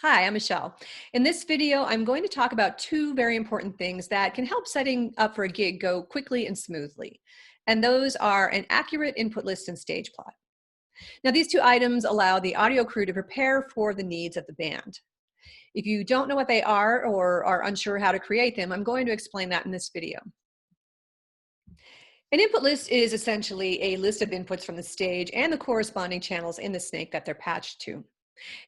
Hi, I'm Michelle. In this video, I'm going to talk about two very important things that can help setting up for a gig go quickly and smoothly. And those are an accurate input list and stage plot. Now, these two items allow the audio crew to prepare for the needs of the band. If you don't know what they are or are unsure how to create them, I'm going to explain that in this video. An input list is essentially a list of inputs from the stage and the corresponding channels in the snake that they're patched to.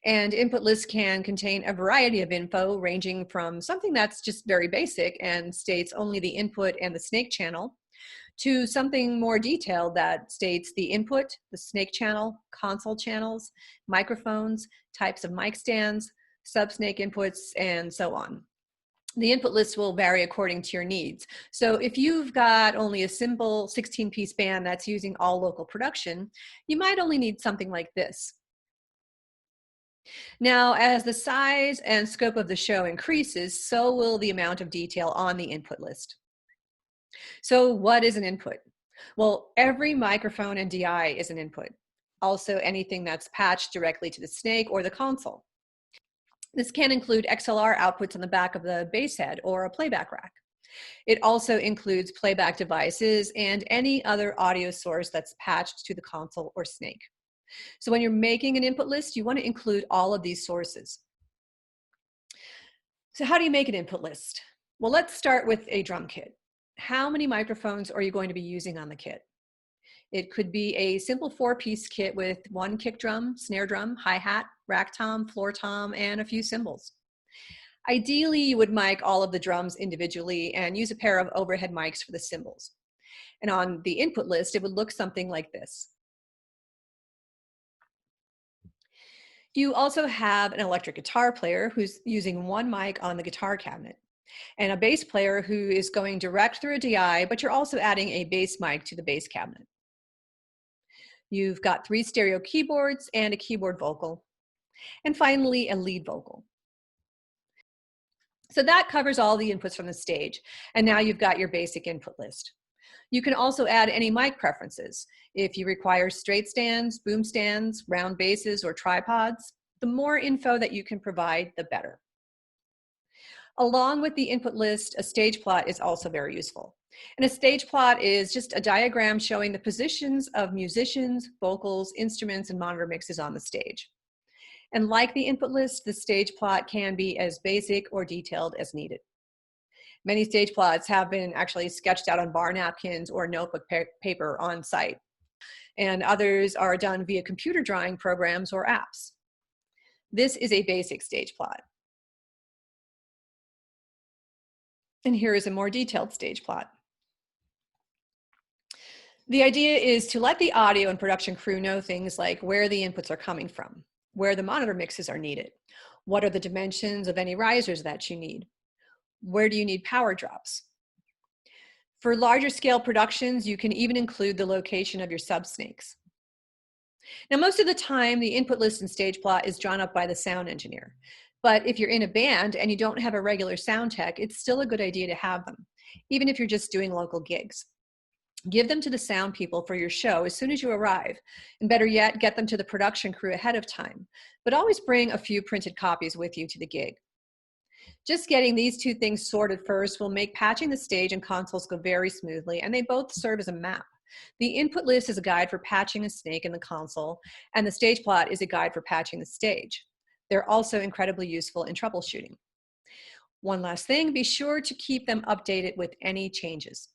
And input lists can contain a variety of info ranging from something that's just very basic and states only the input and the snake channel to something more detailed that states the input, the snake channel, console channels, microphones, types of mic stands, sub-snake inputs, and so on. The input list will vary according to your needs. So if you've got only a simple 16-piece band that's using all local production, you might only need something like this. Now, as the size and scope of the show increases, so will the amount of detail on the input list. So what is an input? Well, every microphone and DI is an input. Also, anything that's patched directly to the snake or the console. This can include XLR outputs on the back of the bass head or a playback rack. It also includes playback devices and any other audio source that's patched to the console or snake. So when you're making an input list, you want to include all of these sources. So how do you make an input list? Well, let's start with a drum kit. How many microphones are you going to be using on the kit? It could be a simple 4-piece kit with one kick drum, snare drum, hi-hat, rack tom, floor tom, and a few cymbals. Ideally, you would mic all of the drums individually and use a pair of overhead mics for the cymbals. And on the input list, it would look something like this. You also have an electric guitar player who's using one mic on the guitar cabinet, and a bass player who is going direct through a DI, but you're also adding a bass mic to the bass cabinet. You've got 3 stereo keyboards and a keyboard vocal, and finally a lead vocal. So that covers all the inputs from the stage, and now you've got your basic input list. You can also add any mic preferences. If you require straight stands, boom stands, round basses, or tripods, the more info that you can provide, the better. Along with the input list, a stage plot is also very useful. And a stage plot is just a diagram showing the positions of musicians, vocals, instruments, and monitor mixes on the stage. And like the input list, the stage plot can be as basic or detailed as needed. Many stage plots have been actually sketched out on bar napkins or notebook paper on site, and others are done via computer drawing programs or apps. This is a basic stage plot. And here is a more detailed stage plot. The idea is to let the audio and production crew know things like where the inputs are coming from, where the monitor mixes are needed, what are the dimensions of any risers that you need, where do you need power drops. For larger scale productions, you can even include the location of your sub-snakes. Now, most of the time, the input list and stage plot is drawn up by the sound engineer. But if you're in a band and you don't have a regular sound tech, it's still a good idea to have them, even if you're just doing local gigs. Give them to the sound people for your show as soon as you arrive, and better yet, get them to the production crew ahead of time. But always bring a few printed copies with you to the gig. Just getting these two things sorted first will make patching the stage and consoles go very smoothly, and they both serve as a map. The input list is a guide for patching a snake in the console, and the stage plot is a guide for patching the stage. They're also incredibly useful in troubleshooting. One last thing, be sure to keep them updated with any changes.